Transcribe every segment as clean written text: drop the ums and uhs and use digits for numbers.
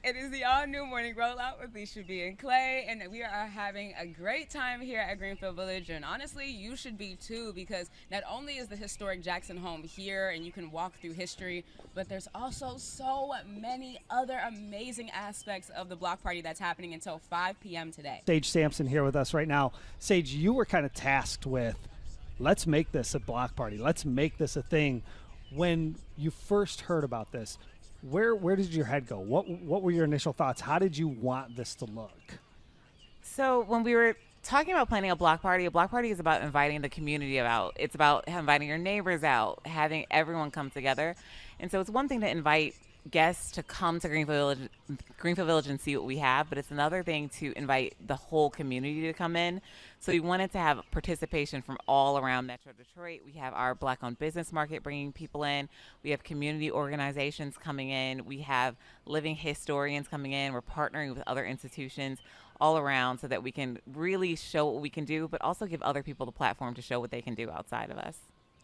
It is the all-new morning rollout with Leisha B and Clay, and we are having a great time here at Greenfield Village. And honestly, you should be too, because not only is the historic Jackson home here, and you can walk through history, but there's also so many other amazing aspects of the block party that's happening until 5 p.m. today. Sage Sampson here with us right now. Sage, you were kind of tasked with, let's make this a block party. Let's make this a thing. When you first heard about this, where did your head go? What were your initial thoughts? How did you want this to look? So when we were talking about planning a block party is about inviting the community out. It's about inviting your neighbors out, having everyone come together. And so it's one thing to invite guests to come to Greenfield Village and see what we have, but it's another thing to invite the whole community to come in. So we wanted to have participation from all around Metro Detroit. We have our Black-owned business market bringing people in. We have community organizations coming in. We have living historians coming in. We're partnering with other institutions all around so that we can really show what we can do, but also give other people the platform to show what they can do outside of us.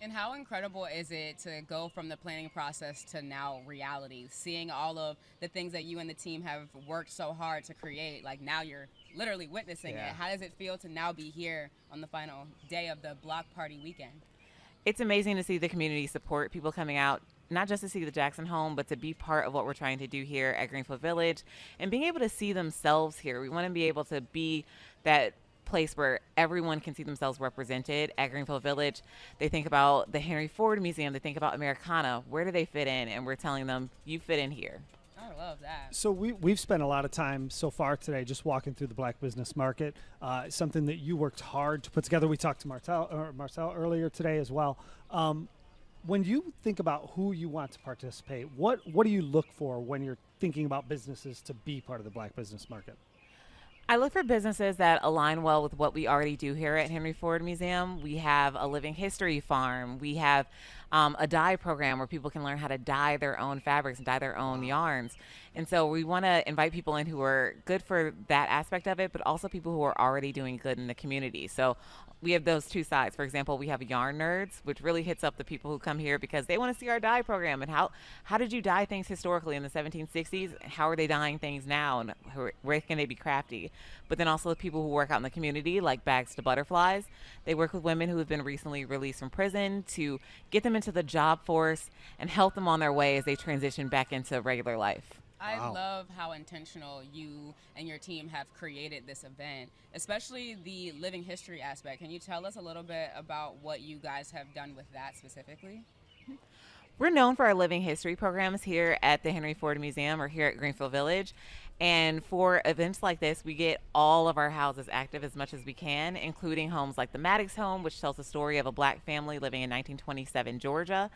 And how incredible is it to go from the planning process to now reality, seeing all of the things that you and the team have worked so hard to create? Like, now you're literally witnessing it. How does it feel to now be here on the final day of the block party weekend? It's amazing to see the community support, people coming out, not just to see the Jackson home, but to be part of what we're trying to do here at Greenfield Village and being able to see themselves here. We want to be able to be that place where everyone can see themselves represented at Greenfield Village. They think about the Henry Ford Museum, they think about Americana. Where do they fit in? And we're telling them, you fit in here. I love that. So we've spent a lot of time so far today just walking through the black business market, something that you worked hard to put together. We talked to Marcel earlier today as well. When you think about who you want to participate, what do you look for when you're thinking about businesses to be part of the black business market? I look for businesses that align well with what we already do here at Henry Ford Museum. We have a living history farm. We have a dye program where people can learn how to dye their own fabrics and dye their own yarns. And so we want to invite people in who are good for that aspect of it, but also people who are already doing good in the community. So we have those two sides. For example, we have Yarn Nerds, which really hits up the people who come here because they want to see our dye program and how did you dye things historically in the 1760s? How are they dyeing things now, and where can they be crafty? But then also the people who work out in the community, like Bags to Butterflies. They work with women who have been recently released from prison to get them into the job force and help them on their way as they transition back into regular life. I love how intentional you and your team have created this event, especially the living history aspect. Can you tell us a little bit about what you guys have done with that specifically? We're known for our living history programs here at the Henry Ford Museum or here at Greenfield Village. And for events like this, we get all of our houses active as much as we can, including homes like the Maddox home, which tells the story of a black family living in 1927 Georgia.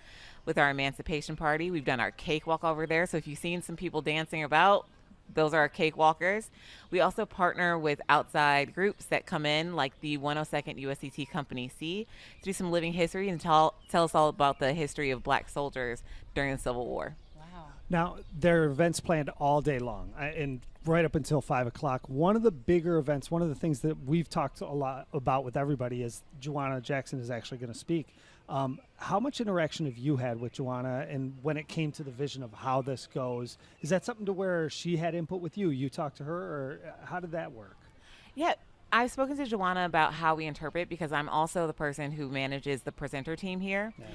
With our emancipation party, we've done our cakewalk over there. So if you've seen some people dancing about, those are our cakewalkers. We also partner with outside groups that come in, like the 102nd USCT Company C, to do some living history and tell us all about the history of black soldiers during the Civil War. Now, there are events planned all day long and right up until 5 o'clock. One of the bigger events, one of the things that we've talked a lot about with everybody is Juwana Jackson is actually going to speak. How much interaction have you had with Juwana, and when it came to the vision of how this goes, is that something to where she had input with you? You talked to her, or how did that work? Yeah. I've spoken to Juwana about how we interpret because I'm also the person who manages the presenter team here. Yeah.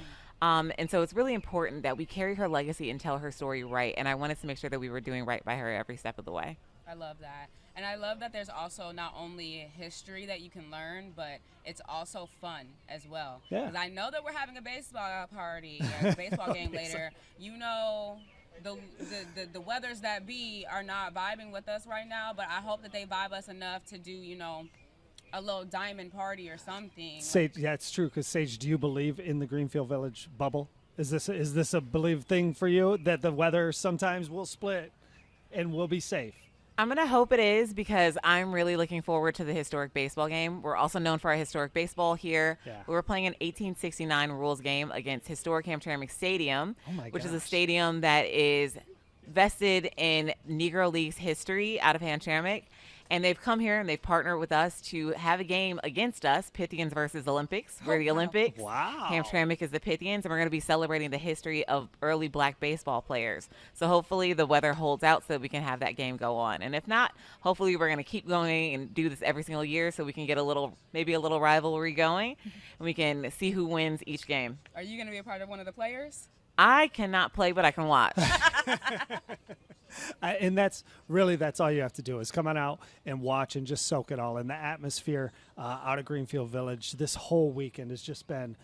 And so it's really important that we carry her legacy and tell her story right. And I wanted to make sure that we were doing right by her every step of the way. I love that. And I love that there's also not only history that you can learn, but it's also fun as well. Yeah. Because I know that we're having a baseball party or a baseball game later. You know, the weathers that be are not vibing with us right now, but I hope that they vibe us enough to do, you know, a little diamond party or something. Sage, yeah, it's true. Because Sage, do you believe in the Greenfield Village bubble? Is this a believed thing for you that the weather sometimes will split and we'll be safe? I'm going to hope it is because I'm really looking forward to the historic baseball game. We're also known for our historic baseball here. Yeah. We're playing an 1869 rules game against historic Hamtramck Stadium, which is a stadium that is vested in Negro Leagues history out of Hamtramck. And they've come here and they've partnered with us to have a game against us, Pythians versus Olympics. We're the Olympics. Wow. Hamtramck is the Pythians, and we're going to be celebrating the history of early black baseball players. So hopefully the weather holds out so that we can have that game go on. And if not, hopefully we're going to keep going and do this every single year so we can get maybe a little rivalry going, and we can see who wins each game. Are you going to be a part of one of the players? I cannot play, but I can watch. And that's all you have to do is come on out and watch and just soak it all in. The atmosphere out of Greenfield Village this whole weekend has just been,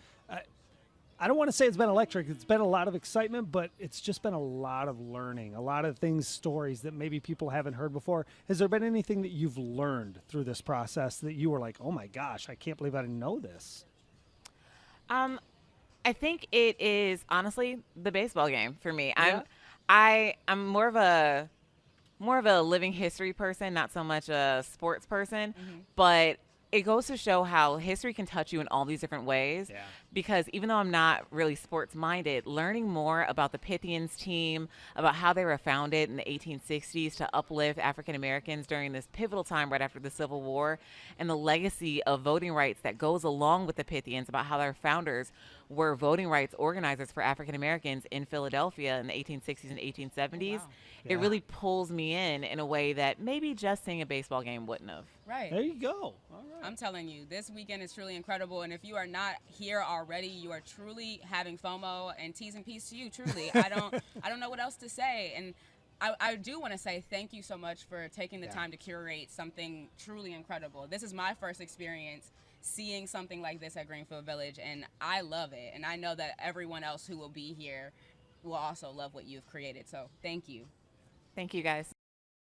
I don't want to say it's been electric. It's been a lot of excitement, but it's just been a lot of learning, a lot of things, stories that maybe people haven't heard before. Has there been anything that you've learned through this process that you were like, oh my gosh, I can't believe I didn't know this? I think it is honestly the baseball game for me. Yeah. I'm more of a living history person, not so much a sports person, but it goes to show how history can touch you in all these different ways. Yeah. Because even though I'm not really sports minded, learning more about the Pythians team, about how they were founded in the 1860s to uplift African Americans during this pivotal time right after the Civil War, and the legacy of voting rights that goes along with the Pythians, about how their founders were voting rights organizers for African Americans in Philadelphia in the 1860s and 1870s. Oh, wow. It really pulls me in a way that maybe just seeing a baseball game wouldn't have. Right. There you go. All right. I'm telling you, this weekend is truly incredible. And if you are not here already, you are truly having FOMO, and T's and P's to you, truly. I don't know what else to say. And I do want to say thank you so much for taking the time to curate something truly incredible. This is my first experience seeing something like this at Greenfield Village, and I love it. And I know that everyone else who will be here will also love what you've created. So thank you. Thank you, guys.